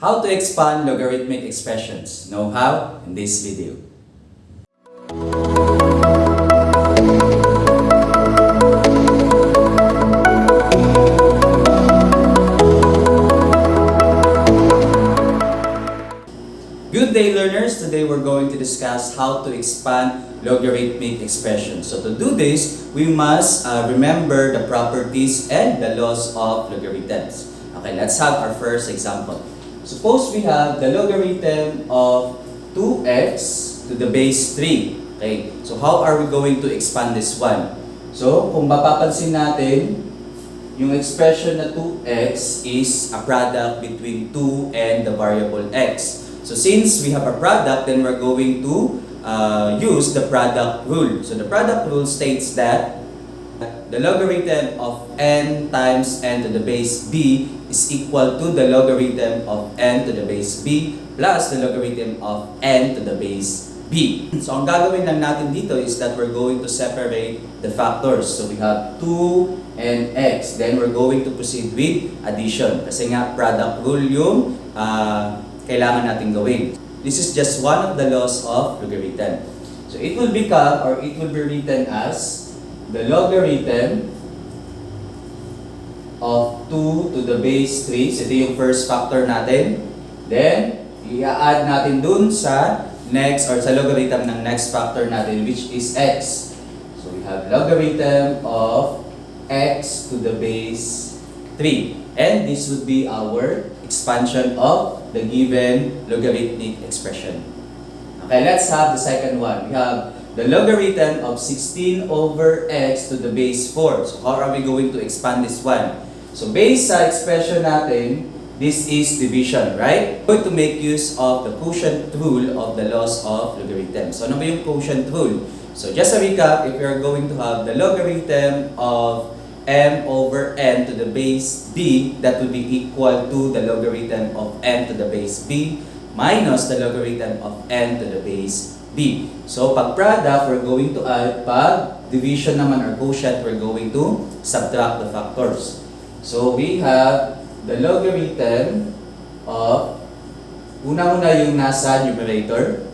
How to expand logarithmic expressions. Know how in this video. Good day, learners! Today we're going to discuss how to expand logarithmic expressions. So to do this, we must remember the properties and the laws of logarithms. Okay, let's have our first example. Suppose we have the logarithm of 2x to the base 3. Okay, so how are we going to expand this one? So kung mapapansin natin, yung expression na 2x is a product between 2 and the variable x. So since we have a product, then we're going to use the product rule. So the product rule states that the logarithm of n times n to the base b is equal to the logarithm of n to the base b plus the logarithm of n to the base b. So ang gagawin lang natin dito is that we're going to separate the factors. So we have 2 and x. Then we're going to proceed with addition. Kasi nga product rule yung kailangan natin gawin. This is just one of the laws of logarithm. So it will become, or it will be written as the logarithm of 2 to the base 3. So ito yung first factor natin. Then, i-add natin dun sa next, or sa logarithm ng next factor natin, which is x. So we have logarithm of x to the base 3. And this would be our expansion of the given logarithmic expression. Okay, let's have the second one. We have the logarithm of 16 over x to the base 4. So how are we going to expand this one? So based sa expression natin, this is division, right? We're going to make use of the quotient rule of the laws of logarithm. So ano ba yung quotient rule? So just a recap, if we are going to have the logarithm of m over n to the base b, that would be equal to the logarithm of n to the base b minus the logarithm of n to the base b. So pag product, we're going to add. Pag division naman or quotient, we're going to subtract the factors. So we have the logarithm of, una-una yung nasa numerator,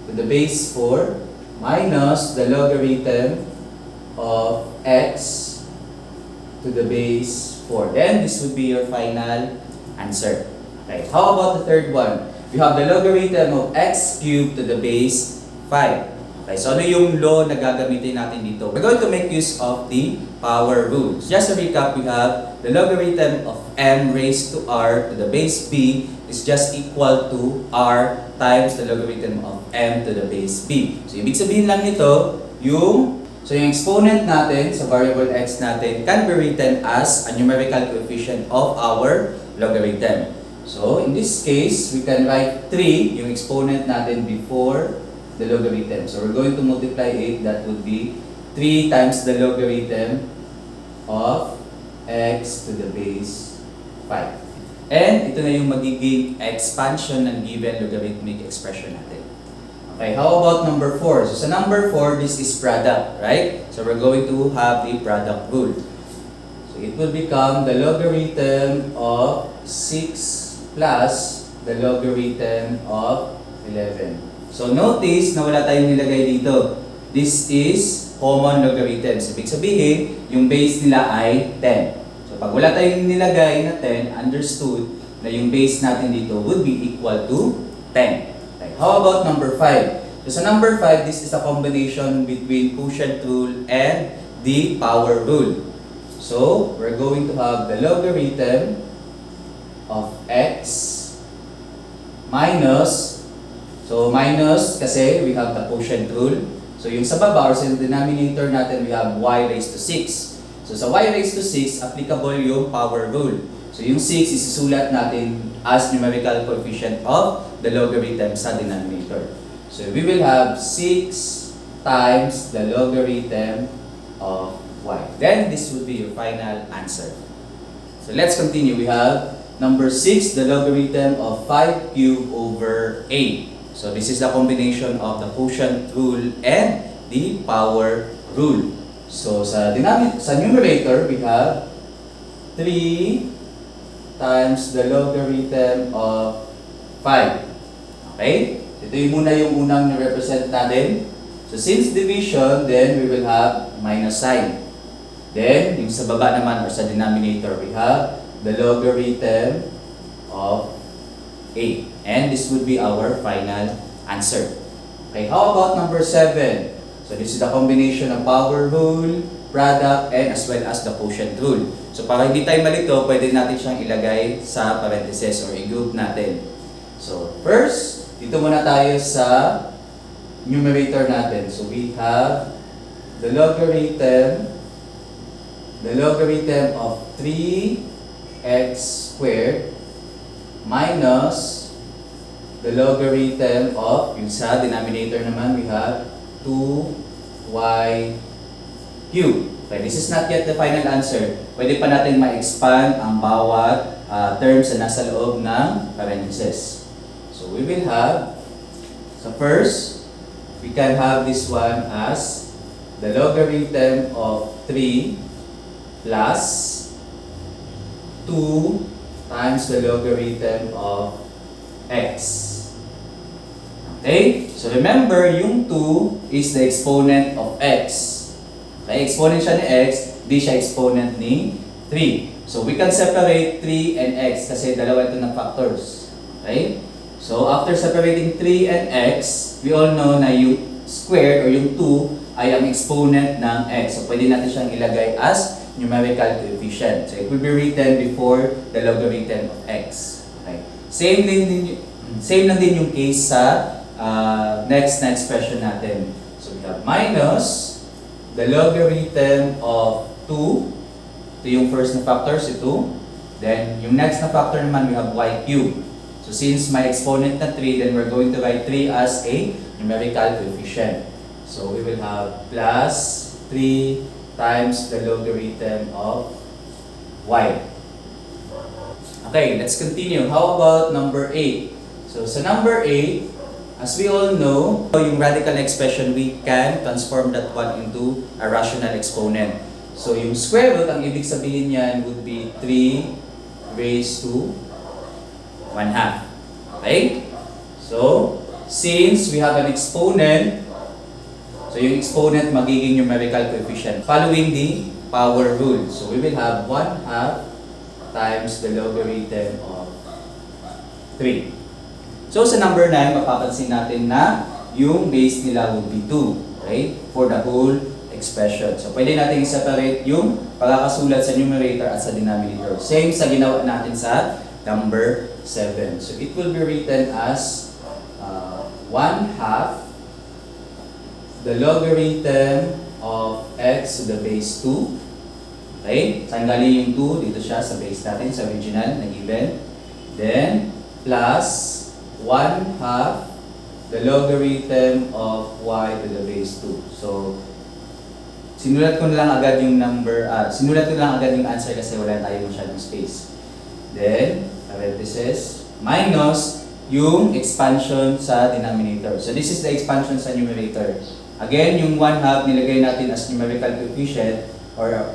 to the base 4 minus the logarithm of x to the base 4. Then this would be your final answer. Okay, how about the third one? We have the logarithm of x cubed to the base 5. Okay, so ano yung law na gagamitin natin dito? We're going to make use of the power rule. Just to recap, we have the logarithm of m raised to r to the base b is just equal to r times the logarithm of m to the base b. So ibig sabihin lang nito, yung exponent natin sa variable x natin can be written as a numerical coefficient of our logarithm. So, in this case, we can write 3, yung exponent natin before the logarithm. So, we're going to multiply it. That would be 3 times the logarithm of x to the base 5. And ito na yung magiging expansion ng given logarithmic expression natin. Okay, how about number 4? So, sa number 4, this is product, right? So, we're going to have the product rule. So, it will become the logarithm of 6 plus the logarithm of 11. So, notice na wala tayong nilagay dito. This is common logarithms. Ibig sabihin, yung base nila ay 10. So, pag wala tayong nilagay na 10, understood na yung base natin dito would be equal to 10. How about number 5? So sa number 5, this is a combination between quotient rule and the power rule. So we're going to have the logarithm of x minus, so minus kasi we have the quotient rule. So yung sa baba or sa denominator natin, we have y raised to 6. So sa y raised to 6, applicable yung power rule. So yung 6 isusulat natin as numerical coefficient of the logarithm sa denominator. So we will have 6 times the logarithm of y. Then this would be your final answer. So let's continue. We have number 6, the logarithm of 5 cubed over 8. So this is the combination of the quotient rule and the power rule. So sa numerator, we have 3 times the logarithm of 5. Okay? Ito yung muna yung unang represent natin. So since division, then we will have minus sign. Then, yung sa baba naman or sa denominator, we have the logarithm of a. And this would be our final answer. Okay, how about number 7? So this is the combination of power rule, product, and as well as the quotient rule. So para hindi tayo malito, pwede natin siyang ilagay sa parentheses or i-group natin. So first, dito muna tayo sa numerator natin. So we have the logarithm of 3x squared minus the logarithm of, yung sa denominator naman, we have 2y cubed. Okay, this is not yet the final answer. Pwede pa natin ma-expand ang bawat terms na nasa loob ng parentheses. So we will have, so first, we can have this one as the logarithm of 3 plus 2 times the logarithm of x. Okay? So remember, yung 2 is the exponent of x. Okay? Exponent siya ni x, di siya exponent ni 3. So we can separate 3 and x kasi dalawa ito ng factors. Okay? So after separating 3 and x, we all know na yung squared or yung 2 ay ang exponent ng x. So pwede natin siyang ilagay as numerical coefficient. So it will be written before the logarithm of x. Okay. Same lang din yung case sa next na expression natin. So we have minus the logarithm of 2. Ito yung first na factor, si 2. Then yung next na factor naman, we have y cubed. So since my exponent na 3, then we're going to write 3 as a numerical coefficient. So we will have plus 3 times the logarithm of y. Okay, let's continue. How about number 8? So sa number 8, as we all know, yung radical expression, we can transform that one into a rational exponent. So yung square root, ang ibig sabihin niyan would be 3 raised to 1/2. Okay? So, since we have an exponent, so yung exponent magiging numerical coefficient following the power rule. So we will have 1/2 times the logarithm of 3. So sa number 9, mapapansin natin na yung base nila would be 2. Okay? For the whole expression. So pwede natin i-separate yung pagkakasulat sa numerator at sa denominator. Same sa ginawa natin sa number 7. So it will be written as 1/2 the logarithm of x to the base 2. Okay? Saan galing yung 2? Dito siya sa base natin, sa original na given. Then, plus 1/2 the logarithm of y to the base 2. So, sinulat ko na lang agad yung answer kasi wala tayo masyadong space. Then, parenthesis, minus yung expansion sa denominator. So, this is the expansion sa numerator. Again, yung 1/2 nilagay natin as numerical coefficient or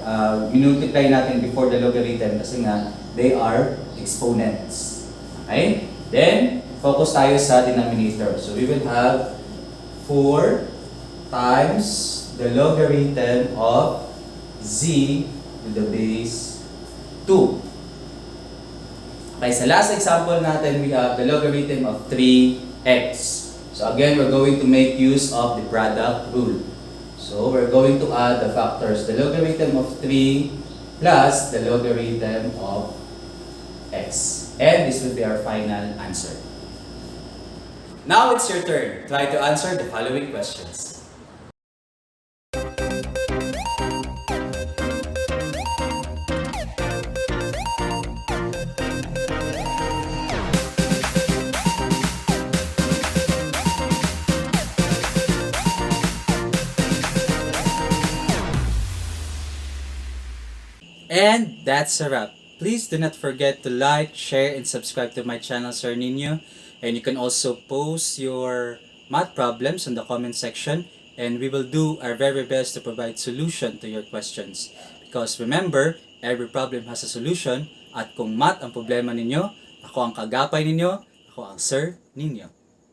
minultiply natin before the logarithm kasi nga they are exponents. Okay? Then, focus tayo sa denominator. So, we will have 4 times the logarithm of z to the base 2. Okay, sa last example natin, we have the logarithm of 3x. So again, we're going to make use of the product rule. So we're going to add the factors, the logarithm of 3 plus the logarithm of x. And this will be our final answer. Now it's your turn. Try to answer the following questions. And that's a wrap. Please do not forget to like, share, and subscribe to my channel, Sir Ninyo. And you can also post your math problems in the comment section. And we will do our very best to provide solution to your questions. Because remember, every problem has a solution. At kung math ang problema ninyo, ako ang kaagapay ninyo, ako Ako ang Sir Ninyo.